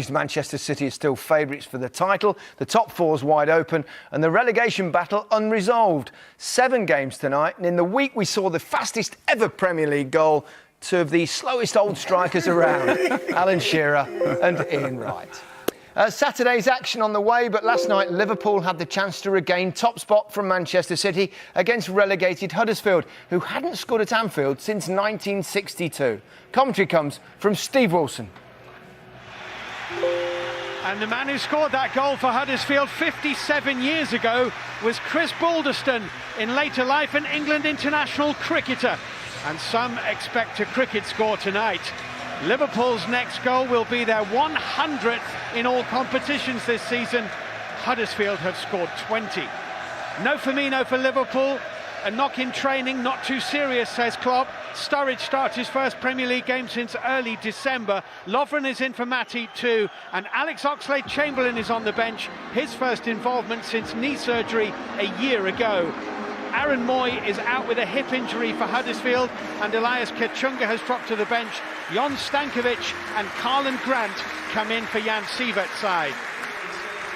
Manchester City is still favourites for the title. The top four's wide open and the relegation battle unresolved. 7 games tonight, and in the week we saw the fastest ever Premier League goal, 2 of the slowest old strikers around, Alan Shearer and Ian Wright. Saturday's action on the way, but last night Liverpool had the chance to regain top spot from Manchester City against relegated Huddersfield, who hadn't scored at Anfield since 1962. Commentary comes from Steve Wilson. And the man who scored that goal for Huddersfield 57 years ago was Chris Balderston, in later life an England international cricketer. And some expect a cricket score tonight. Liverpool's next goal will be their 100th in all competitions this season. Huddersfield have scored 20. No Firmino for Liverpool. A knock in training, not too serious, says Klopp. Sturridge starts his first Premier League game since early December. Lovren is in for Matty too, and Alex Oxlade-Chamberlain is on the bench, his first involvement since knee surgery a year ago. Aaron Moy is out with a hip injury for Huddersfield, and Elias Kachunga has dropped to the bench. Jon Stankovic and Karlan Grant come in for Jan Sievert's side.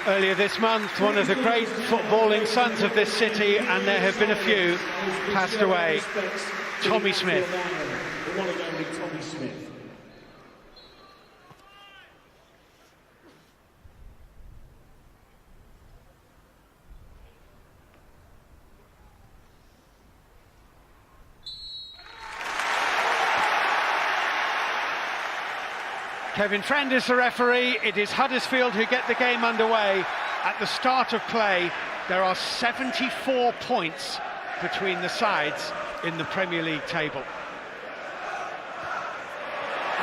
Earlier this month, one of the great footballing sons of this city, and there have been a few, passed away. Tommy Smith. The one and only Tommy Smith. Kevin Friend is the referee. It is Huddersfield who get the game underway. At the start of play, there are 74 points between the sides in the Premier League table.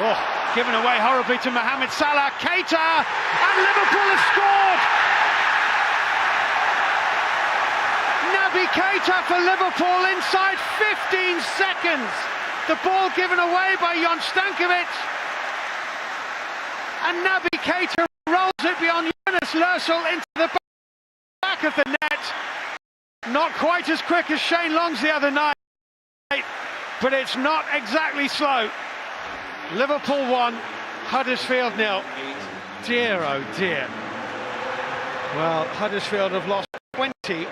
Oh, given away horribly to Mohamed Salah. Keita, and Liverpool have scored! Naby Keita for Liverpool inside 15 seconds. The ball given away by Jon Stankovic. And Naby Keita rolls it beyond Yunus Lössl into the back of the net. Not quite as quick as Shane Long's the other night, but it's not exactly slow. Liverpool 1, Huddersfield 0. Dear, oh dear. Well, Huddersfield have lost 20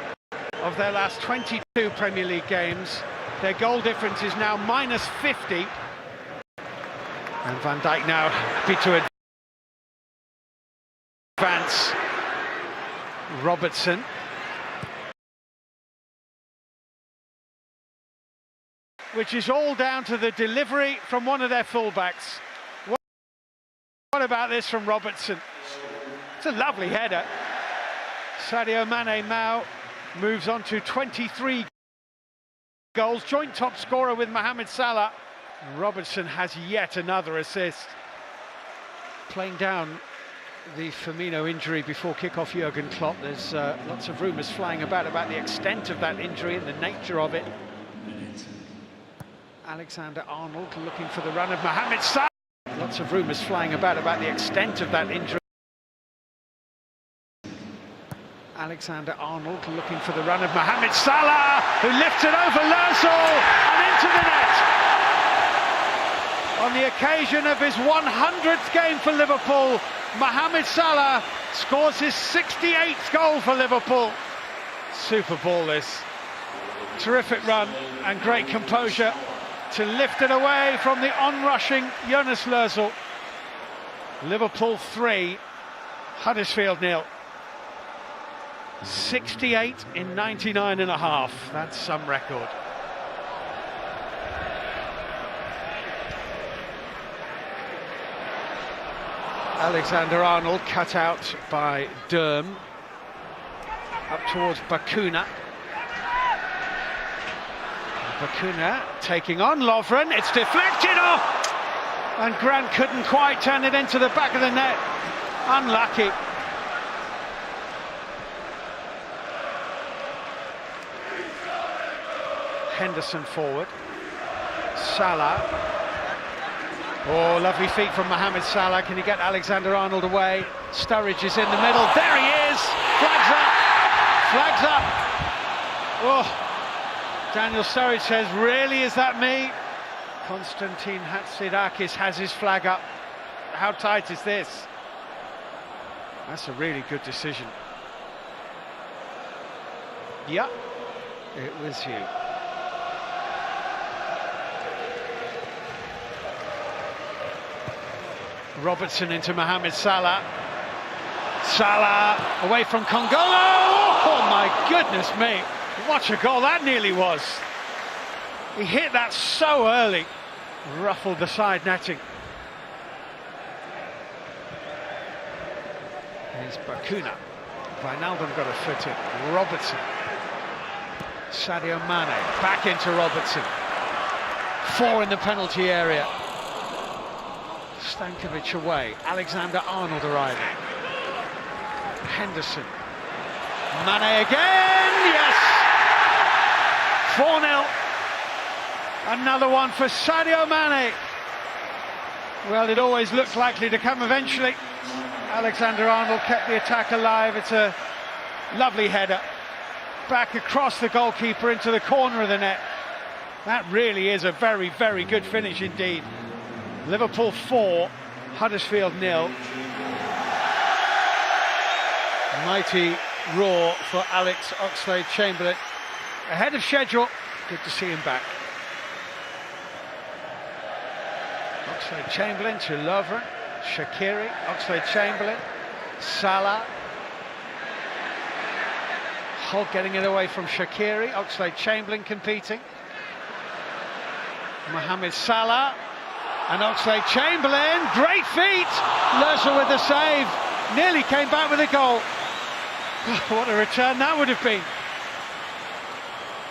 of their last 22 Premier League games. Their goal difference is now minus 50. And Van Dijk now happy to advance. Robertson. Which is all down to the delivery from one of their fullbacks. What about this from Robertson? It's a lovely header. Sadio Mane now moves on to 23 goals, joint top scorer with Mohamed Salah. Robertson has yet another assist. Playing down the Firmino injury before kick-off, Jurgen Klopp. There's lots of rumours flying about the extent of that injury and the nature of it. Alexander-Arnold looking for the run of Mohamed Salah. Lots of rumours flying about the extent of that injury. Alexander-Arnold looking for the run of Mohamed Salah, who lifts it over Lössl and into the net. On the occasion of his 100th game for Liverpool, Mohamed Salah scores his 68th goal for Liverpool. Super ball this. Terrific run and great composure to lift it away from the on-rushing Yunus Lössl. Liverpool 3, Huddersfield 0. 68 in 99 and a half. That's some record. Alexander-Arnold cut out by Durm. Up towards Bakuna. Bakuna taking on Lovren. It's deflected off! And Grant couldn't quite turn it into the back of the net. Unlucky. Henderson forward. Salah. Oh, lovely feet from Mohamed Salah. Can he get Alexander-Arnold away? Sturridge is in the middle. There he is! Flags up! Flags up! Oh, Daniel Sturridge says, really, is that me? Konstantin Hatzidakis has his flag up. How tight is this? That's a really good decision. Yeah, it was you. Robertson into Mohamed Salah. Salah away from Kongolo. Oh my goodness me. What a goal that nearly was. He hit that so early. Ruffled the side netting. Here's Bakuna. Wijnaldum got a foot in. Robertson. Sadio Mane. Back into Robertson. 4 in the penalty area. Stankovic away. Alexander-Arnold arriving. Henderson. Mane again. Yes. 4-0. Another one for Sadio Mane. Well, it always looked likely to come eventually. Alexander-Arnold kept the attack alive. It's a lovely header. Back across the goalkeeper into the corner of the net. That really is a very, very good finish indeed. Liverpool 4, Huddersfield 0. Mighty roar for Alex Oxlade-Chamberlain. Ahead of schedule. Good to see him back. Oxlade-Chamberlain to Lovren. Shaqiri, Oxlade-Chamberlain, Salah. Hogg getting it away from Shaqiri. Oxlade-Chamberlain competing. Mohamed Salah and Oxlade-Chamberlain. Great feet. Lerser with the save. Nearly came back with a goal. What a return that would have been.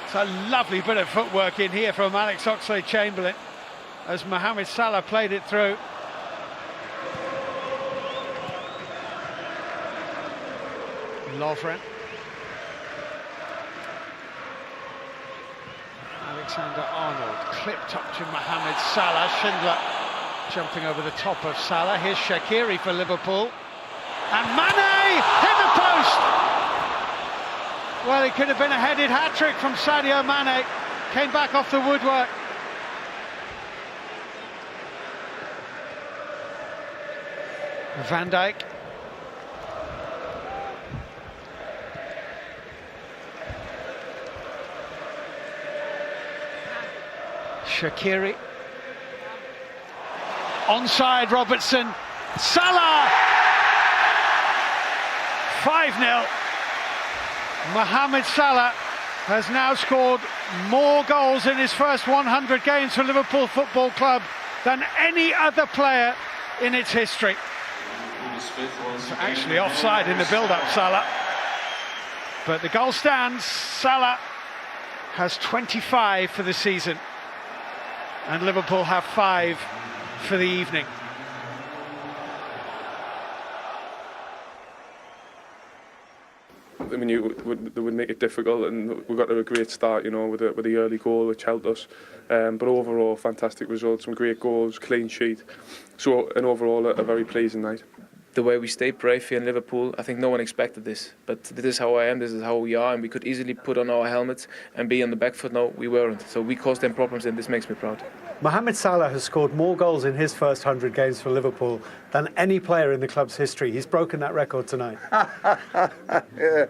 It's a lovely bit of footwork in here from Alex Oxlade-Chamberlain as Mohamed Salah played it through. Lovren. Alexander-Arnold clipped up to Mohamed Salah. Schindler jumping over the top of Salah. Here's Shaqiri for Liverpool. And Mane hit the post! Well, it could have been a headed hat-trick from Sadio Mane. Came back off the woodwork. Van Dijk. Shaqiri. Onside Robertson. Salah! 5-0. Mohamed Salah has now scored more goals in his first 100 games for Liverpool Football Club than any other player in its history. It's actually offside in the build-up, Salah. But the goal stands. Salah has 25 for the season. And Liverpool have 5 for the evening. I mean, they would make it difficult, and we got to a great start, you know, with the early goal which helped us. But overall, fantastic results, some great goals, clean sheet. So, and overall, a very pleasing night. The way we stayed brave here in Liverpool, I think no one expected this. But this is how I am, this is how we are, and we could easily put on our helmets and be on the back foot. No, we weren't. So we caused them problems, and this makes me proud. Mohamed Salah has scored more goals in his first 100 games for Liverpool than any player in the club's history. He's broken that record tonight. Yeah.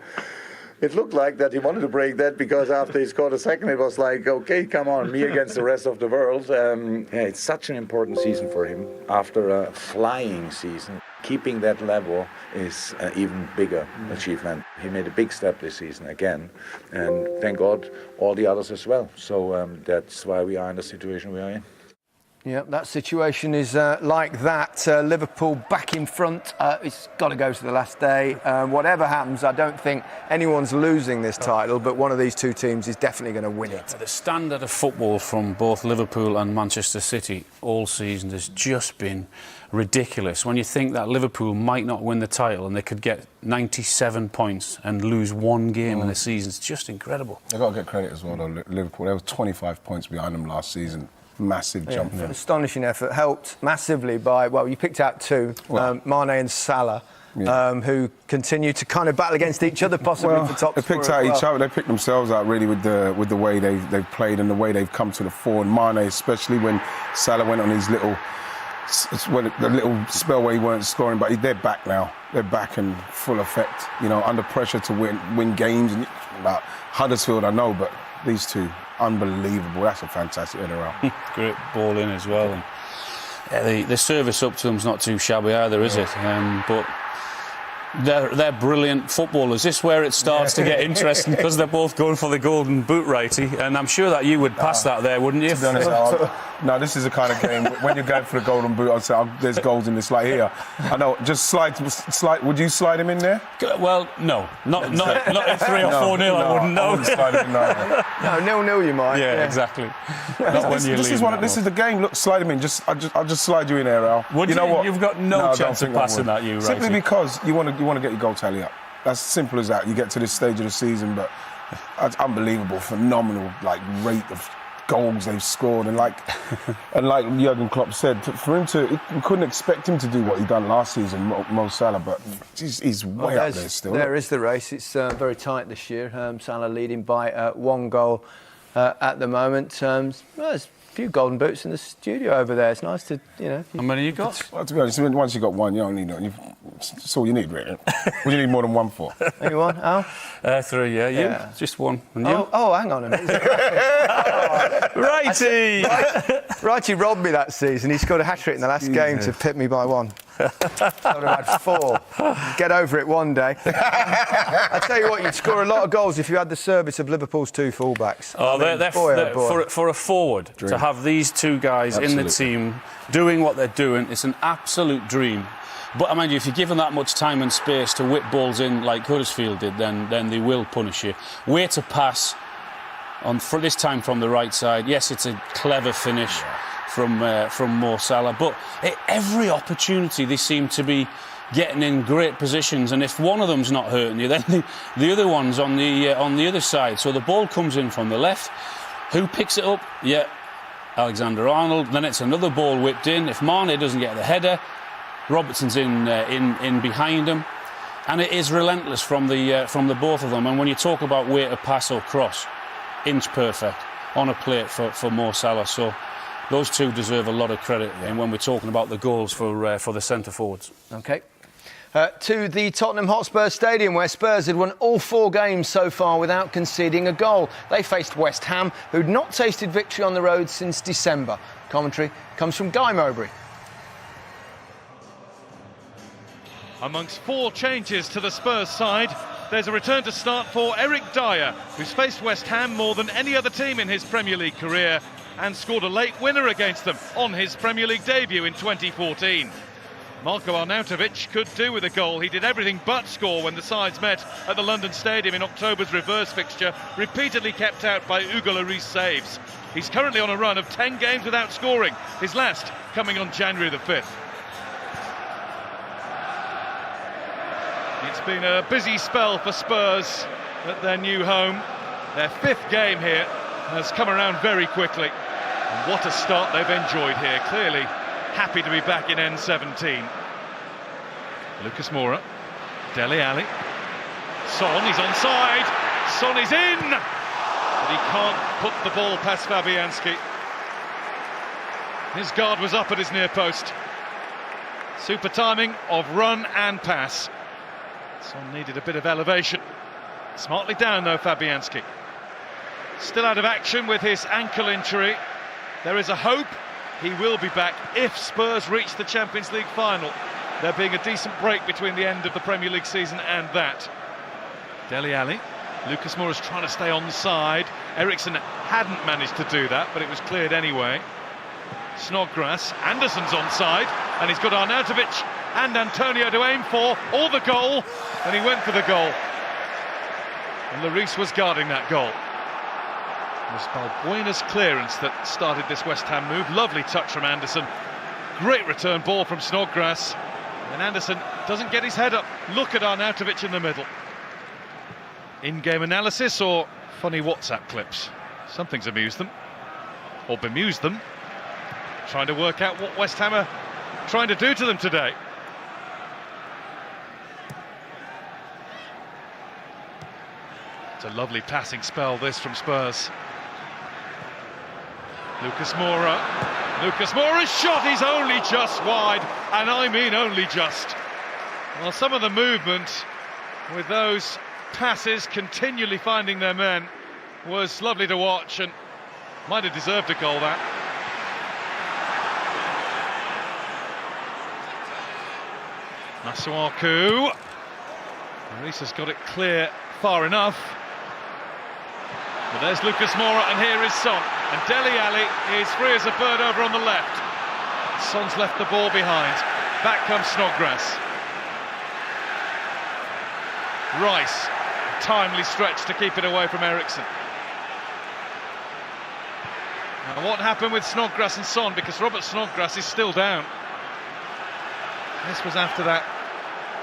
It looked like that he wanted to break that, because after he scored a second, it was like, okay, come on, me against the rest of the world. Yeah, it's such an important season for him. After a flying season, keeping that level is an even bigger achievement. He made a big step this season again, and thank God all the others as well. So that's why we are in the situation we are in. Yeah, that situation is like that. Liverpool back in front. It's got to go to the last day. Whatever happens, I don't think anyone's losing this title, but one of these two teams is definitely going to win it. The standard of football from both Liverpool and Manchester City all season has just been ridiculous. When you think that Liverpool might not win the title and they could get 97 points and lose one game in the season, it's just incredible. They've got to get credit as well, though. Liverpool, they were 25 points behind them last season. Massive jump. Yeah. Astonishing effort, helped massively by, well, you picked out two, Mane and Salah, who continue to kind of battle against each other, possibly for top They picked out each other, they picked themselves out really with the way they've played and the way they've come to the fore. And Mane, especially when Salah went on his little it's when the little spell where he weren't scoring, but they're back now. They're back in full effect. You know, under pressure to win games. And about Huddersfield, I know, but these two, unbelievable. That's a fantastic header out. Great ball in as well. And yeah, the service up to them's not too shabby either, is it? But they're brilliant footballers. This is where it starts to get interesting because they're both going for the golden boot, righty. And I'm sure that you would pass that there, wouldn't you? To be honest, no, this is the kind of game when you're going for the golden boot. I'd say there's goals in this. Like here, I know. Just slide. Would you slide him in there? Well, no, not in 3 or 4-0. I wouldn't know. I wouldn't slide him in there. No, 0-0 you might. Yeah, exactly. This is the game. Look, slide him in. I'll just slide you in there, Al. You know what? You've got no chance of passing that, you right? Simply because you want to get your goal tally up. That's simple as that. You get to this stage of the season, but that's unbelievable, phenomenal rate of goals they've scored, and like Jurgen Klopp said, for him to, we couldn't expect him to do what he done last season, Mo Salah, but he's way up there still. There is the race. It's very tight this year. Salah leading by 1 goal at the moment. There's a few golden boots in the studio over there. It's nice to, How many you got? Well, to be honest, once you got one, you don't need it. That's all you need, really. What do you need more than one for? Maybe one, Al? 3, yeah. Just one. And you? Oh, hang on a minute. Righty! Righty robbed me that season. He scored a hat-trick in the last game to pit me by 1. I would have had 4. Get over it one day. I tell you what, you'd score a lot of goals if you had the service of Liverpool's 2 fullbacks. Boy. For a forward to have these 2 guys in the team doing what they're doing, it's an absolute dream. But I mind you, if you're given that much time and space to whip balls in like Huddersfield did, then they will punish you. Where to pass for this time from the right side. Yes, it's a clever finish from Mo Salah, but at every opportunity they seem to be getting in great positions, and if one of them's not hurting you, then the other one's on the other side. So the ball comes in from the left. Who picks it up? Yeah, Alexander-Arnold. Then it's another ball whipped in. If Mane doesn't get the header, Robertson's in behind him, and it is relentless from the both of them. And when you talk about where to pass or cross, inch perfect on a plate for Mo Salah. So those 2 deserve a lot of credit. And when we're talking about the goals for the centre forwards. Okay. To the Tottenham Hotspur Stadium, where Spurs had won all 4 games so far without conceding a goal. They faced West Ham, who'd not tasted victory on the road since December. Commentary comes from Guy Mowbray. Amongst 4 changes to the Spurs side, there's a return to start for Eric Dyer, who's faced West Ham more than any other team in his Premier League career and scored a late winner against them on his Premier League debut in 2014. Marko Arnautovic could do with a goal. He did everything but score when the sides met at the London Stadium in October's reverse fixture, repeatedly kept out by Hugo Lloris saves. He's currently on a run of 10 games without scoring, his last coming on January the 5th. It's been a busy spell for Spurs at their new home. Their 5th game here has come around very quickly. And what a start they've enjoyed here. Clearly happy to be back in N17. Lucas Moura, Dele Alli, Son, he's onside. Son is in, but he can't put the ball past Fabianski. His guard was up at his near post. Super timing of run and pass. Son needed a bit of elevation. Smartly down though, Fabianski. Still out of action with his ankle injury. There is a hope he will be back if Spurs reach the Champions League final. There being a decent break between the end of the Premier League season and that. Dele Alli. Lucas Moura's trying to stay onside. Eriksson hadn't managed to do that, but it was cleared anyway. Snodgrass. Anderson's onside, and he's got Arnautovic and Antonio to aim for, or the goal, and he went for the goal. And Lloris was guarding that goal. It was Balbuena's clearance that started this West Ham move. Lovely touch from Anderson. Great return ball from Snodgrass. And Anderson doesn't get his head up. Look at Arnautovic in the middle. In-game analysis or funny WhatsApp clips? Something's amused them, or bemused them. Trying to work out what West Ham are trying to do to them today. It's a lovely passing spell, this, from Spurs. Lucas Moura Lucas Moura's shot is only just wide, and I mean only just. Well, some of the movement with those passes continually finding their men was lovely to watch, and might have deserved a goal, that. Masuaku. Reese has got it clear far enough. But there's Lucas Moura, and here is Son. And Dele Alli is free as a bird over on the left. Son's left the ball behind. Back comes Snodgrass. Rice, a timely stretch to keep it away from Eriksson. Now what happened with Snodgrass and Son, because Robert Snodgrass is still down. This was after that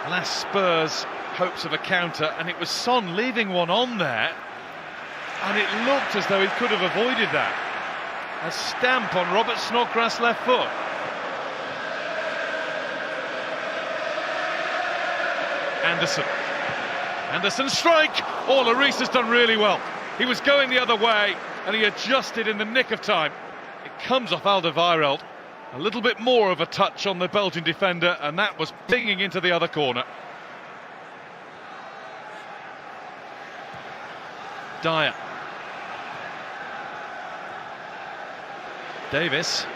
last Spurs hopes of a counter, and it was Son leaving one on there, and it looked as though he could have avoided that. A stamp on Robert Snodgrass' left foot. Anderson strike! Oh, Lloris has done really well. He was going the other way and he adjusted in the nick of time. It comes off Alderweireld. A little bit more of a touch on the Belgian defender, and that was pinging into the other corner. Dyer. Davis.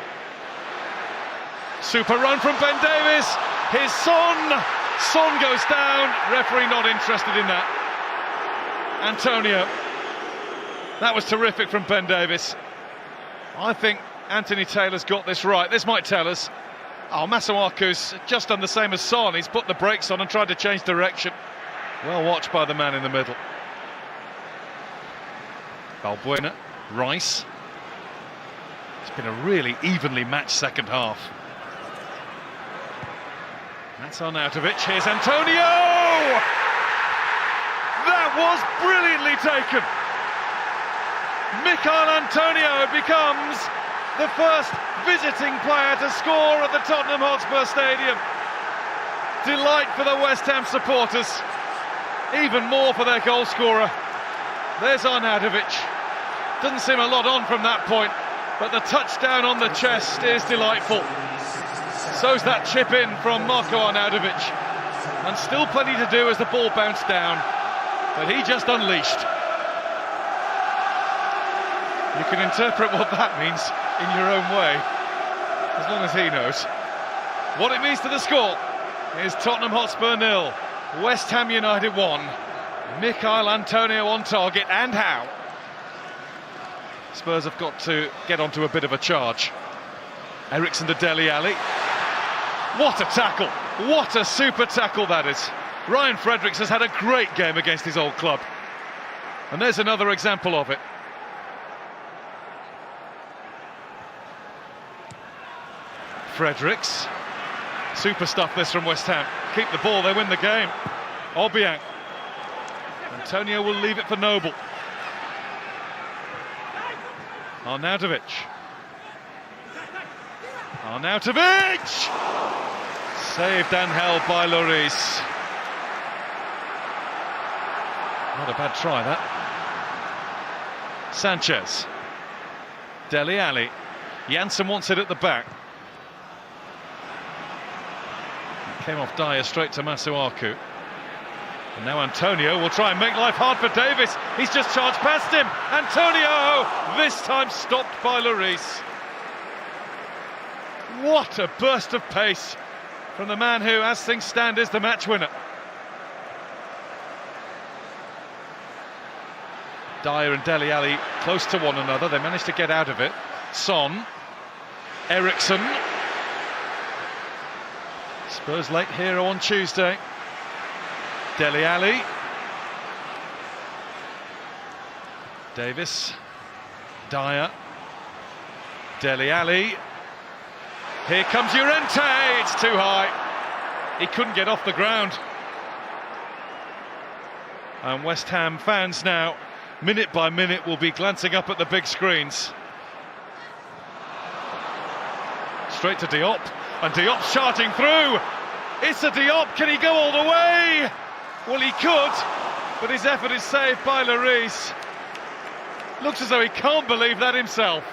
Super run from Ben Davis. Here's Son. Son goes down. Referee not interested in that. Antonio. That was terrific from Ben Davis. I think Anthony Taylor's got this right. This might tell us. Oh, Masuaku's just done the same as Son. He's put the brakes on and tried to change direction. Well watched by the man in the middle. Balbuena, Rice. It's been a really evenly matched second half. That's Arnautovic. Here's Antonio! That was brilliantly taken. Michail Antonio becomes the first visiting player to score at the Tottenham Hotspur Stadium. Delight for the West Ham supporters. Even more for their goal scorer. There's Arnautovic. Doesn't seem a lot on from that point, but the touchdown on the chest is delightful. So's that chip in from Marko Arnautovic. And still plenty to do as the ball bounced down, but he just unleashed. You can interpret what that means in your own way, as long as he knows. What it means to the score is Tottenham Hotspur 0, West Ham United 1. Michail Antonio on target, and how? Spurs have got to get onto a bit of a charge. Eriksson to Dele Alli. What a tackle! What a super tackle that is. Ryan Fredericks has had a great game against his old club. And there's another example of it. Fredericks. Super stuff this from West Ham. Keep the ball, they win the game. Obiang. Antonio will leave it for Noble. Arnautovic. Arnautovic! Saved and held by Lloris. Not a bad try, that. Sanchez. Dele Alli. Janssen wants it at the back. Came off Dyer straight to Masuaku. And now Antonio will try and make life hard for Davis. He's just charged past him. Antonio, this time stopped by Lloris. What a burst of pace from the man who, as things stand, is the match winner. Dyer and Dele Alli close to one another. They managed to get out of it. Son. Eriksson. Spurs late hero on Tuesday. Dele Alli. Davis. Dyer. Dele Alli. Here comes Llorente. It's too high. He couldn't get off the ground. And West Ham fans now, minute by minute, will be glancing up at the big screens. Straight to Diop. And Diop's charging through. Issa Diop, can he go all the way? Well, he could, but his effort is saved by Lloris. Looks as though he can't believe that himself.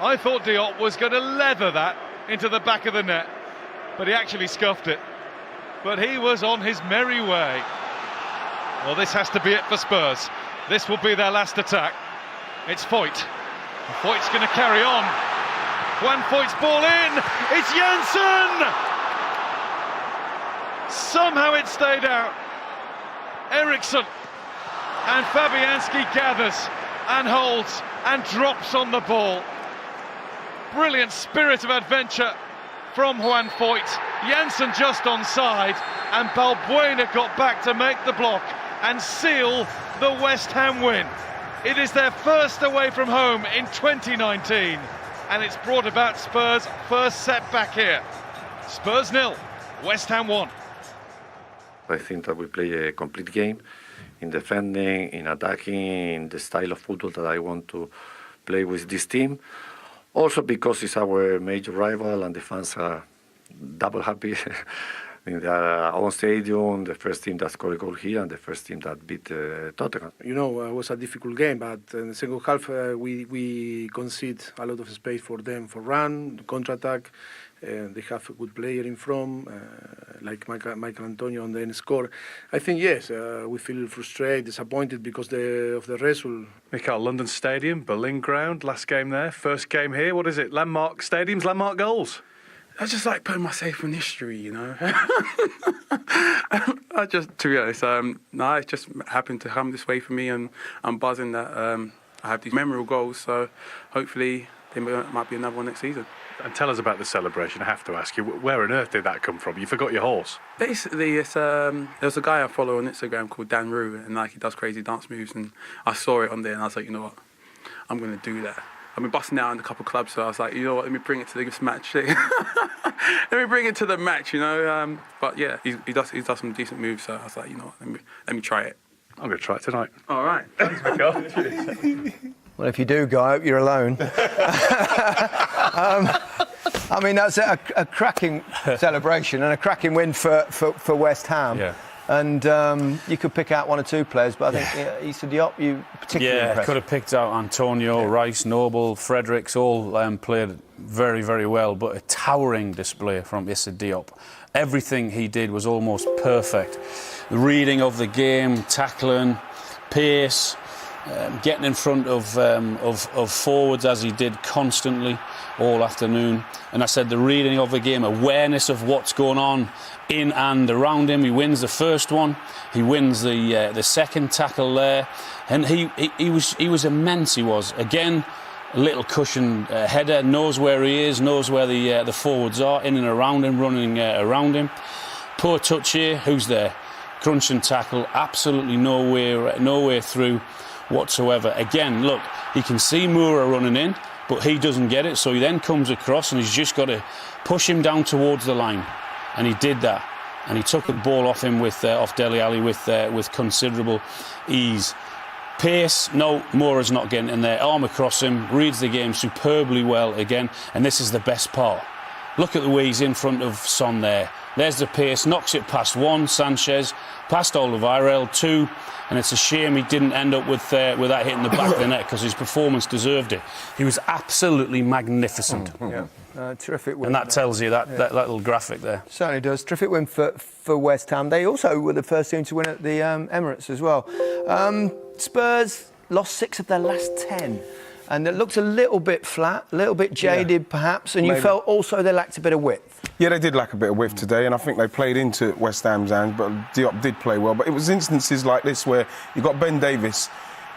I thought Diop was going to leather that into the back of the net, but he actually scuffed it. But he was on his merry way. Well, this has to be it for Spurs. This will be their last attack. It's Foyt. Foyt's going to carry on. Juan Foyt's ball in. It's Janssen! Somehow it stayed out. Eriksson. And Fabianski gathers and holds and drops on the ball. Brilliant spirit of adventure from Juan Foyt. Janssen just onside, and Balbuena got back to make the block and seal the West Ham win. It is their first away from home in 2019, and it's brought about Spurs' first setback here. Spurs 0, West Ham 1. I think that we play a complete game in defending, in attacking, in the style of football that I want to play with this team. Also because it's our major rival and the fans are double happy in their own stadium, the first team that scored a goal here and the first team that beat Tottenham. You know, it was a difficult game, but in the second half we concede a lot of space for them for run, counter-attack. They have a good player in front, like Michael Antonio, and then score. I think, yes, we feel frustrated, disappointed because of the result. Michael, London Stadium, Berlin Ground, last game there, first game here. What is it? Landmark stadiums, landmark goals? I just like putting myself in history, you know. To be honest, no, it just happened to come this way for me, and I'm buzzing that I have these memorable goals, so hopefully there might be another one next season. And tell us about the celebration. I have to ask you, where on earth did that come from? You forgot your horse. Basically, it's there's a guy I follow on Instagram called Dan Rue, and like he does crazy dance moves, and I saw it on there, and I was like, you know what, I'm going to do that. I've been busting out in a couple of clubs, so I was like, you know what, let me bring it to this match. Let me bring it to the match, you know. But yeah, he does some decent moves, so I was like, you know what, let me try it. I'm going to try it tonight. All right. Thanks, Michael. Well, if you do go, I hope you're alone. I mean, that's a cracking celebration and a cracking win for West Ham. Yeah. And you could pick out one or two players, but I think Issa Diop, you particularly impressed. Could have picked out Antonio, Rice, Noble, Fredericks, all played very, very well, but a towering display from Issa Diop. Everything he did was almost perfect. The reading of the game, tackling, pace, getting in front of forwards as he did constantly all afternoon. And I said the reading of the game, awareness of what's going on in and around him. He wins the first one, he wins the second tackle there, and he was immense. He was again a little cushion header, knows where he is, knows where the forwards are, in and around him, running around him. Poor touch here, who's there? Crunch and tackle, absolutely nowhere through whatsoever. Again, look, he can see Moura running in, but he doesn't get it, so he then comes across and he's just got to push him down towards the line, and he did that, and he took the ball off him off Dele Alli with considerable ease. Pace, no, Moura's not getting in there. Arm across him, reads the game superbly well again, and this is the best part. Look at the way he's in front of Son there. There's the pace, knocks it past one, Sanchez, past Alderweireld, two, and it's a shame he didn't end up with that hitting the back of the net, because his performance deserved it. He was absolutely magnificent. Terrific win. And that tells you that little graphic there. Certainly does. Terrific win for West Ham. They also were the first team to win at the Emirates as well. Spurs lost 6 of their last 10. And it looked a little bit flat, a little bit jaded perhaps, and you felt also they lacked a bit of width. Yeah, they did lack a bit of width today, and I think they played into West Ham's hands, but Diop did play well. But it was instances like this where you've got Ben Davies,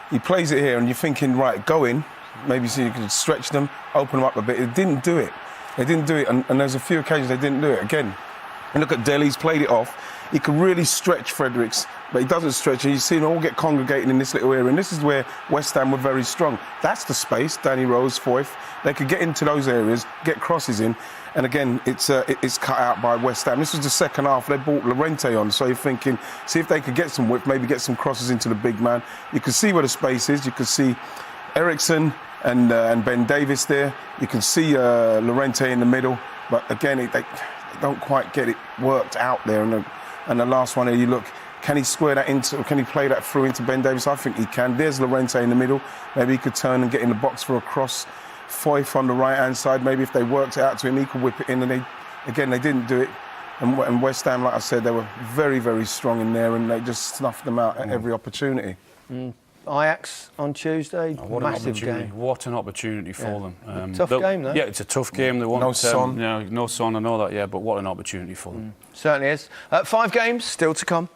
he plays it here, and you're thinking, right, go in, maybe so you could stretch them, open them up a bit. It didn't do it. They didn't do it, and there's a few occasions they didn't do it. Again, and look at Dele, he's played it off. He could really stretch Fredericks, but he doesn't stretch, and you see them all get congregating in this little area, and this is where West Ham were very strong. That's the space, Danny Rose, Foyth. They could get into those areas, get crosses in, and again, it's cut out by West Ham. This was the second half, they brought Llorente on, so you're thinking, see if they could get some width, maybe get some crosses into the big man. You can see where the space is, you can see Eriksson and Ben Davies there, you can see Llorente in the middle, but again, they don't quite get it worked out there, and the last one here, you look, can he square that into, or can he play that through into Ben Davies? I think he can. There's Llorente in the middle. Maybe he could turn and get in the box for a cross. Foyth on the right-hand side, maybe if they worked it out to him, he could whip it in. And they didn't do it. And West Ham, like I said, they were very, very strong in there, and they just snuffed them out at every opportunity. Ajax on Tuesday, massive game. What an opportunity for them. Tough game, though. Yeah, it's a tough game. They want no Son. no Son, I know that, yeah, but what an opportunity for them. Certainly is. 5 games still to come.